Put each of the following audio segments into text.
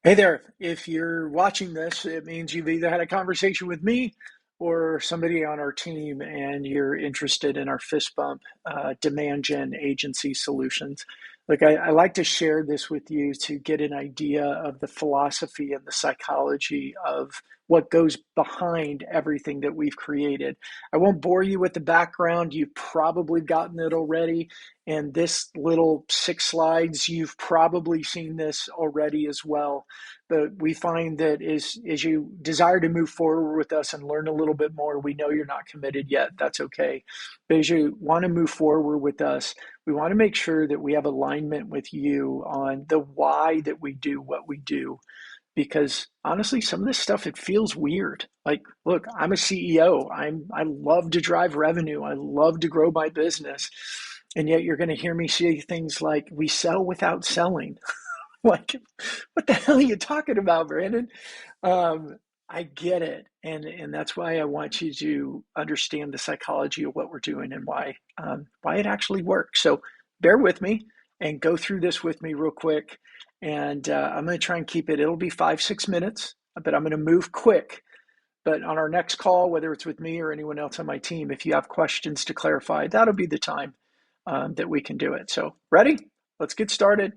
Hey there. If you're watching this, it means you've either had a conversation with me or somebody on our team and you're interested in our fist bump demand gen agency solutions. Look, I like to share this with you to get an idea of the philosophy and the psychology of what goes behind everything that we've created. I won't bore you with the background. You've probably gotten it already. And this little 6 slides, you've probably seen this already as well. But we find that as you desire to move forward with us and learn a little bit more, we know you're not committed yet. That's okay. But as you want to move forward with us, we want to make sure that we have alignment with you on the why that we do what we do. Because honestly, some of this stuff, it feels weird. Like, look, I'm a CEO. I love to drive revenue. I love to grow my business. And yet you're going to hear me say things like, we sell without selling. Like, what the hell are you talking about, Brandon? Um, I get it, and that's why I want you to understand the psychology of what we're doing and why it actually works. So bear with me and go through this with me real quick. And I'm going to try and keep it. It'll be 5 6 minutes, but I'm going to move quick. But on our next call, whether it's with me or anyone else on my team, if you have questions to clarify, that'll be the time that we can do it. So ready? Let's get started.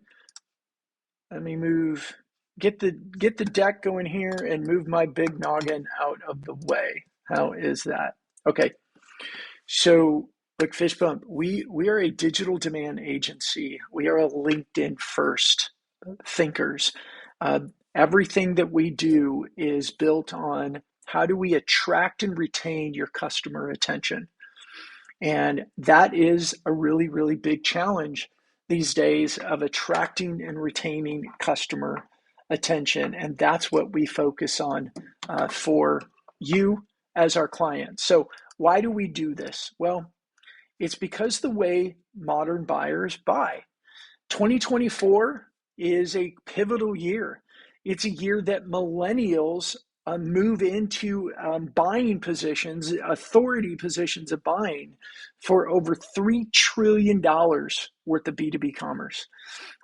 Let me move, get the deck going here and move my big noggin out of the way. How is that? Okay. So look, Fish Bump, we are a digital demand agency. We are a LinkedIn first thinkers. Uh, Everything that we do is built on how do we attract and retain your customer attention. And that is a really, really big challenge these days of attracting and retaining customer attention. And that's what we focus on for you as our clients. So, why do we do this? Well, it's because the way modern buyers buy. 2024 is a pivotal year. It's a year that millennials move into buying positions, authority positions of buying for over $3 trillion worth of B2B commerce.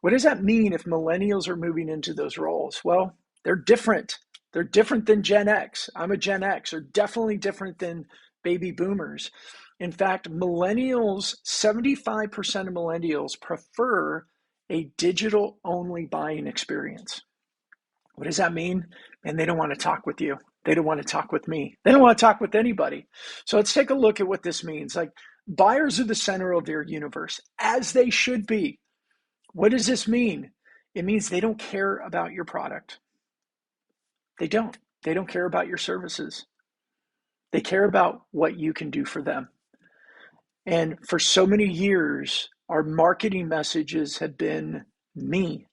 What does that mean if millennials are moving into those roles? Well, they're different. They're different than Gen X. I'm a Gen X. They're definitely different than baby boomers. In fact, millennials, 75% of millennials prefer a digital only buying experience. What does that mean? And they don't want to talk with you. They don't want to talk with me. They don't want to talk with anybody. So let's take a look at what this means. Like, buyers are the center of their universe, as they should be. What does this mean? It means they don't care about your product. They don't. They don't care about your services. They care about what you can do for them. And for so many years, our marketing messages have been me,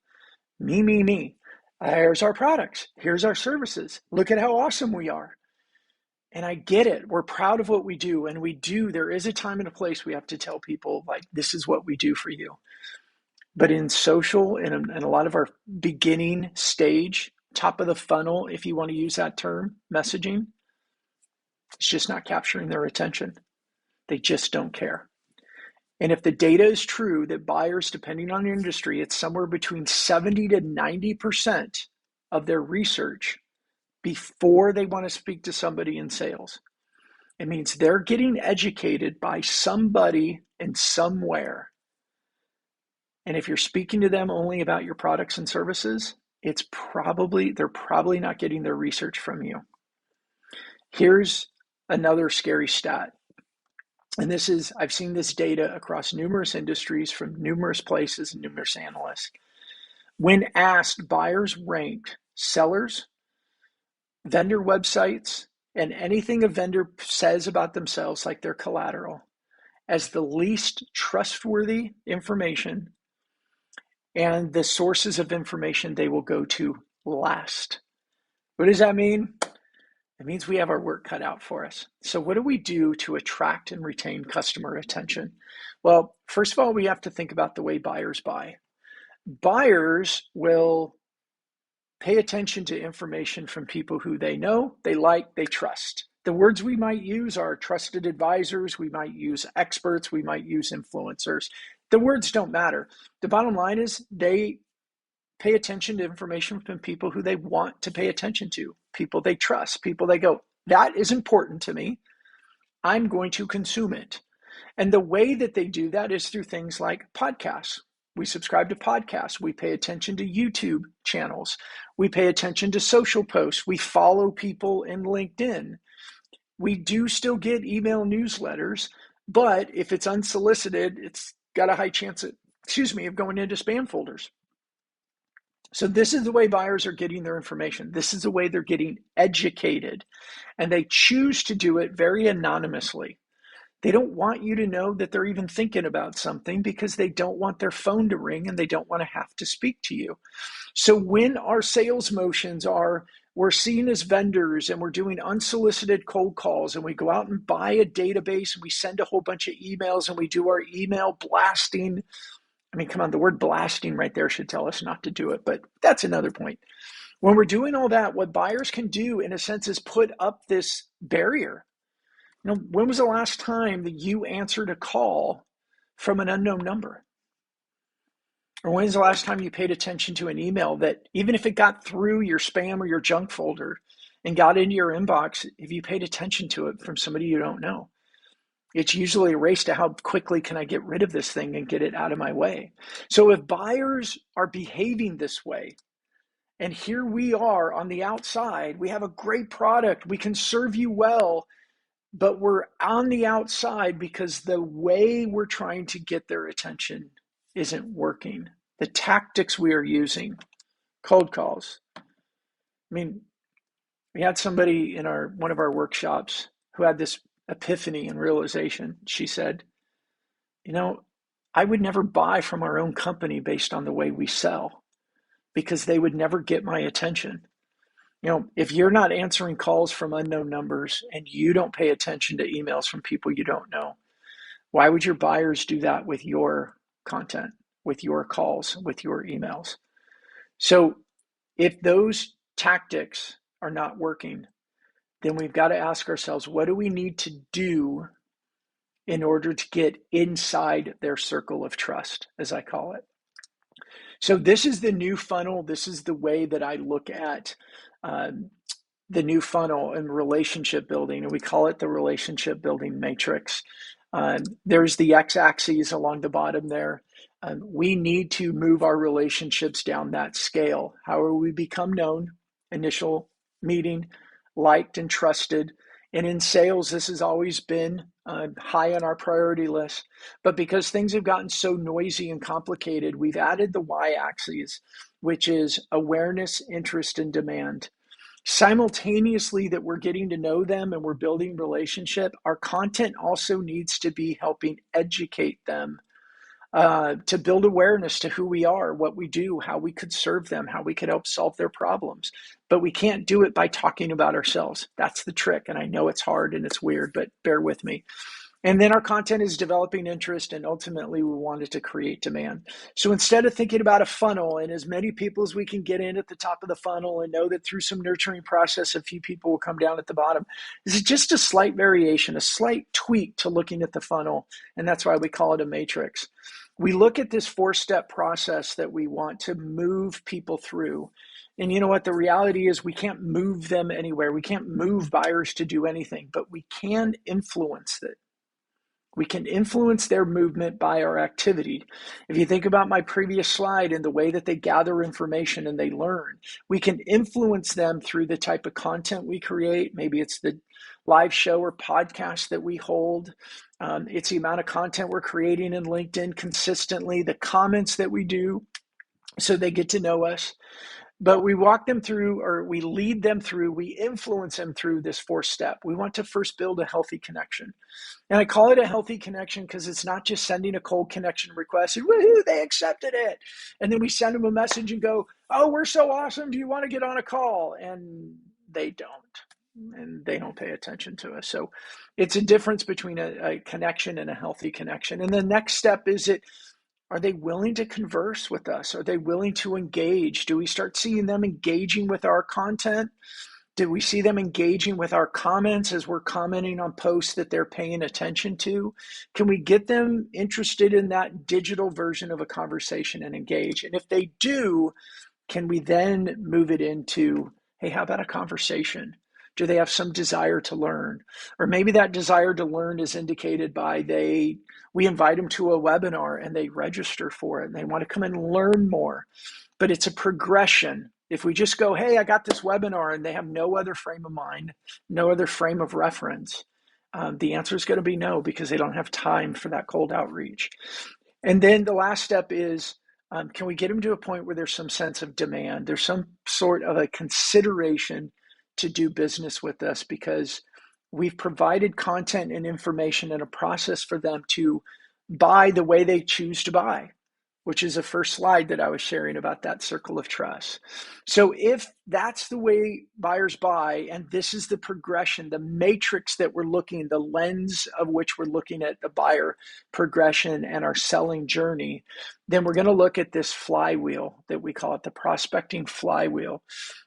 me, me, me. Here's our products. Here's our services. Look at how awesome we are. And I get it. We're proud of what we do. And we do. There is a time and a place we have to tell people, like, this is what we do for you. But in social and a lot of our beginning stage, top of the funnel, if you want to use that term, messaging, it's just not capturing their attention. They just don't care. And if the data is true that buyers, depending on the industry, it's somewhere between 70 to 90% of their research before they want to speak to somebody in sales. It means they're getting educated by somebody and somewhere. And if you're speaking to them only about your products and services, they're probably not getting their research from you. Here's another scary stat. And I've seen this data across numerous industries from numerous places and numerous analysts. When asked, buyers ranked sellers, vendor websites, and anything a vendor says about themselves, like their collateral, as the least trustworthy information and the sources of information they will go to last. What does that mean? It means we have our work cut out for us. So, what do we do to attract and retain customer attention? Well, first of all, we have to think about the way buyers buy. Buyers will pay attention to information from people who they know, they like, they trust. The words we might use are trusted advisors, we might use experts, we might use influencers. The words don't matter. The bottom line is they pay attention to information from people who they want to pay attention to, people they trust, people they go, that is important to me. I'm going to consume it. And the way that they do that is through things like podcasts. We subscribe to podcasts. We pay attention to YouTube channels. We pay attention to social posts. We follow people in LinkedIn. We do still get email newsletters, but if it's unsolicited, it's got a high chance of going into spam folders. So this is the way buyers are getting their information. This is the way they're getting educated. And they choose to do it very anonymously. They don't want you to know that they're even thinking about something because they don't want their phone to ring and they don't want to have to speak to you. So when our sales motions are, we're seen as vendors and we're doing unsolicited cold calls and we go out and buy a database and we send a whole bunch of emails and we do our email blasting. I mean, come on, the word blasting right there should tell us not to do it, but that's another point. When we're doing all that, what buyers can do in a sense is put up this barrier. When was the last time that you answered a call from an unknown number? Or when's the last time you paid attention to an email that, even if it got through your spam or your junk folder and got into your inbox, if you paid attention to it from somebody you don't know? It's usually a race to how quickly can I get rid of this thing and get it out of my way. So if buyers are behaving this way, and here we are on the outside, we have a great product, we can serve you well, but we're on the outside because the way we're trying to get their attention isn't working. The tactics we are using, cold calls. I mean, we had somebody in one of our workshops who had this epiphany and realization. She said, I would never buy from our own company based on the way we sell because they would never get my attention. If you're not answering calls from unknown numbers and you don't pay attention to emails from people you don't know, why would your buyers do that with your content, with your calls, with your emails? So if those tactics are not working, then we've got to ask ourselves, what do we need to do in order to get inside their circle of trust, as I call it? So this is the new funnel. This is the way that I look at the new funnel and relationship building, and we call it the relationship building matrix. There's the x-axis along the bottom there. We need to move our relationships down that scale. How will we become known? Initial meeting, liked and trusted. And in sales, this has always been high on our priority list. But because things have gotten so noisy and complicated, we've added the y-axis, which is awareness, interest, and demand. Simultaneously that we're getting to know them and we're building relationship, our content also needs to be helping educate them to build awareness to who we are, what we do, how we could serve them, how we could help solve their problems. But we can't do it by talking about ourselves. That's the trick. And I know it's hard and it's weird, but bear with me. And then our content is developing interest, and ultimately we wanted to create demand. So instead of thinking about a funnel and as many people as we can get in at the top of the funnel and know that through some nurturing process, a few people will come down at the bottom, this is just a slight variation, a slight tweak to looking at the funnel. And that's why we call it a matrix. We look at this 4-step process that we want to move people through. And you know what? The reality is we can't move them anywhere. We can't move buyers to do anything, but we can influence it. We can influence their movement by our activity. If you think about my previous slide and the way that they gather information and they learn, we can influence them through the type of content we create. Maybe it's the live show or podcast that we hold. It's the amount of content we're creating in LinkedIn consistently, the comments that we do so they get to know us. But we walk them through, or we lead them through, we influence them through this 4th step. We want to first build a healthy connection. And I call it a healthy connection because it's not just sending a cold connection request and woohoo, they accepted it. And then we send them a message and go, oh, we're so awesome. Do you want to get on a call? And they don't. And they don't pay attention to us. So it's a difference between a connection and a healthy connection. And the next step is are they willing to converse with us? Are they willing to engage? Do we start seeing them engaging with our content? Do we see them engaging with our comments as we're commenting on posts that they're paying attention to? Can we get them interested in that digital version of a conversation and engage? And if they do, Can we then move it into, hey, how about a conversation? Do they have some desire to learn? Or maybe that desire to learn is indicated by we invite them to a webinar and they register for it and they want to come and learn more. But it's a progression. If we just go, hey, I got this webinar, and they have no other frame of mind, no other frame of reference, the answer is going to be no, because they don't have time for that cold outreach. And then the last step is, can we get them to a point where there's some sense of demand? There's some sort of a consideration to do business with us because we've provided content and information and a process for them to buy the way they choose to buy, which is the first slide that I was sharing about that circle of trust. So if that's the way buyers buy, and this is the progression, the matrix that we're looking, the lens of which we're looking at the buyer progression and our selling journey, then we're going to look at this flywheel that we call it, the prospecting flywheel.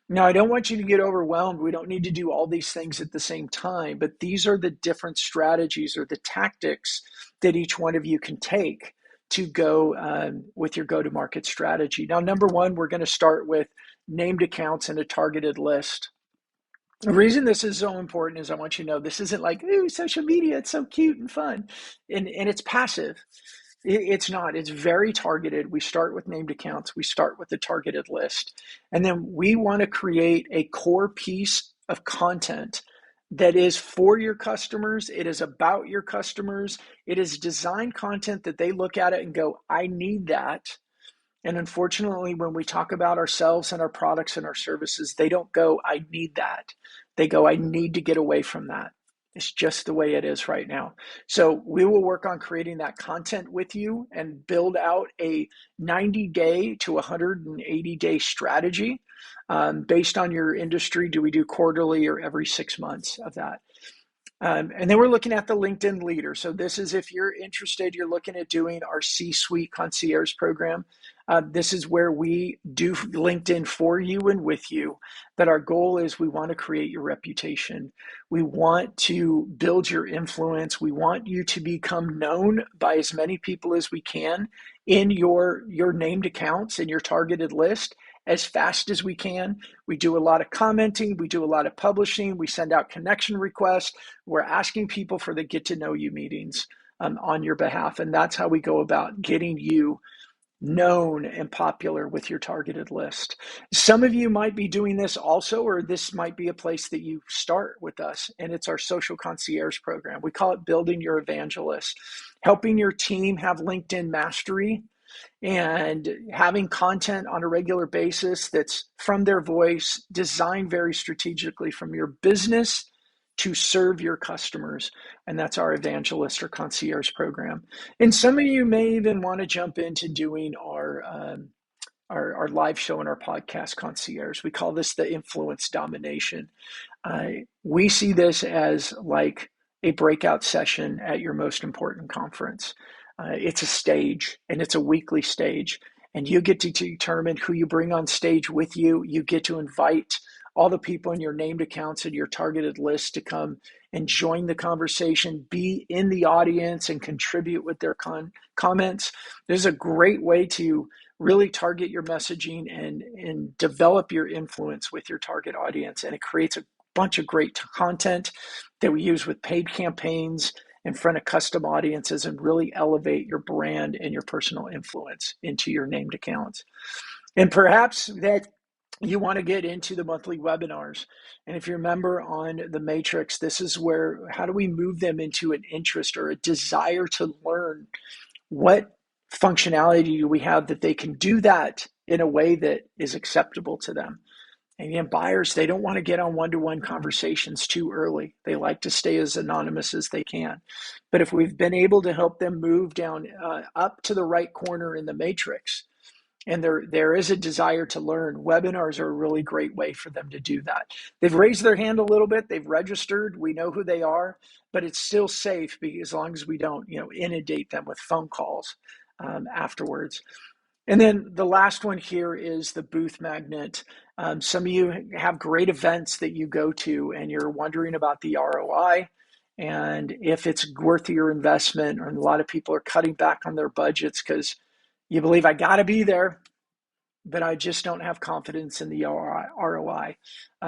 Now, I don't want you to get overwhelmed. We don't need to do all these things at the same time, but these are the different strategies or the tactics that each one of you can take to go with your go-to-market strategy. Now, number one, we're going to start with named accounts and a targeted list. The reason this is so important is I want you to know this isn't like, ooh, social media, it's so cute and fun. And it's passive. It's not. It's very targeted. We start with named accounts. We start with the targeted list. And then we want to create a core piece of content that is for your customers. It is about your customers. It is design content that they look at it and go, I need that. And unfortunately, when we talk about ourselves and our products and our services, they don't go, I need that. They go, I need to get away from that. It's just the way it is right now. So we will work on creating that content with you and build out a 90-day to 180-day strategy based on your industry. Do we do quarterly or every 6 months of that? And then we're looking at the LinkedIn leader. So this is if you're interested, you're looking at doing our C-Suite Concierge program. This is where we do LinkedIn for you and with you. But our goal is we want to create your reputation. We want to build your influence. We want you to become known by as many people as we can in your named accounts and your targeted list as fast as we can. We do a lot of commenting. We do a lot of publishing. We send out connection requests. We're asking people for the get to know you meetings on your behalf. And that's how we go about getting you known and popular with your targeted list. Some of you might be doing this also, or this might be a place that you start with us, and it's our social concierge program. We call it building your evangelist, helping your team have LinkedIn mastery and having content on a regular basis that's from their voice, designed very strategically from your business to serve your customers. And that's our evangelist or concierge program. And some of you may even want to jump into doing our live show and our podcast concierge. We call this the influence domination. We see this as like a breakout session at your most important conference. It's a stage, and it's a weekly stage, and you get to determine who you bring on stage with you. You get to invite all the people in your named accounts and your targeted list to come and join the conversation, be in the audience and contribute with their comments. This is a great way to really target your messaging and develop your influence with your target audience. And it creates a bunch of great content that we use with paid campaigns in front of custom audiences and really elevate your brand and your personal influence into your named accounts. And perhaps that you want to get into the monthly webinars. And if you remember on the matrix, this is where, how do we move them into an interest or a desire to learn? What functionality do we have that they can do that in a way that is acceptable to them? And again, buyers, they don't want to get on one-to-one conversations too early. They like to stay as anonymous as they can. But if we've been able to help them move down up to the right corner in the matrix, and there is a desire to learn, webinars are a really great way for them to do that. They've raised their hand a little bit. They've registered. We know who they are, but it's still safe as long as we don't, inundate them with phone calls afterwards. And then the last one here is the booth magnet. Some of you have great events that you go to and you're wondering about the ROI and if it's worth your investment. Or a lot of people are cutting back on their budgets because you believe I got to be there. but I just don't have confidence in the ROI.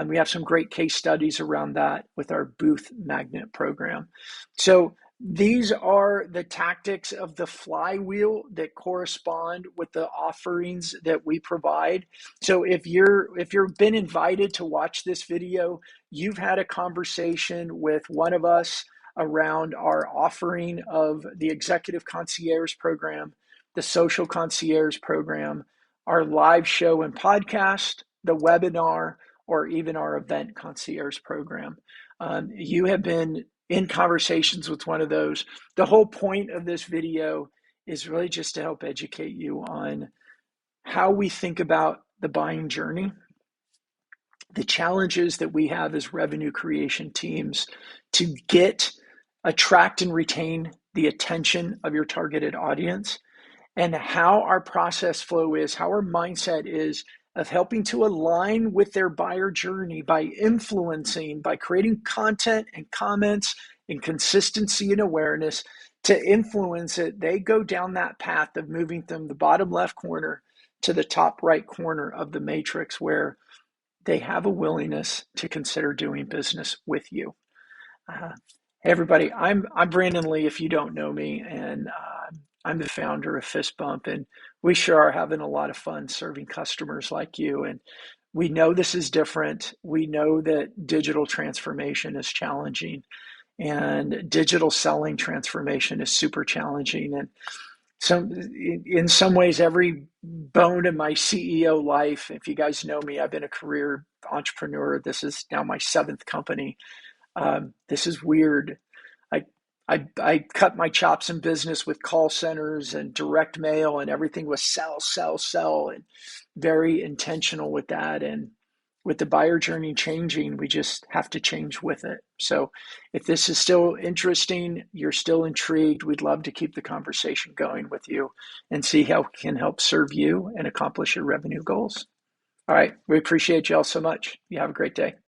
We have some great case studies around that with our booth magnet program. So these are the tactics of the flywheel that correspond with the offerings that we provide. So if you've been invited to watch this video, you've had a conversation with one of us around our offering of the executive concierge program, the social concierge program, our live show and podcast, the webinar, or even our event concierge program. You have been in conversations with one of those. The whole point of this video is really just to help educate you on how we think about the buying journey, the challenges that we have as revenue creation teams to attract and retain the attention of your targeted audience, and how our process flow is, how our mindset is of helping to align with their buyer journey by influencing, by creating content and comments and consistency and awareness to influence it. They go down that path of moving from the bottom left corner to the top right corner of the matrix, where they have a willingness to consider doing business with you. Hey everybody, I'm Brandon Lee, if you don't know me, and I'm the founder of Fist Bump, and we sure are having a lot of fun serving customers like you. And we know this is different. We know that digital transformation is challenging, and digital selling transformation is super challenging. And in some ways, every bone in my CEO life, if you guys know me, I've been a career entrepreneur. This is now my 7th company. This is weird. I, I cut my chops in business with call centers and direct mail, and everything was sell, sell, sell, and very intentional with that. And with the buyer journey changing, we just have to change with it. So if this is still interesting, you're still intrigued, we'd love to keep the conversation going with you and see how we can help serve you and accomplish your revenue goals. All right. We appreciate you all so much. You have a great day.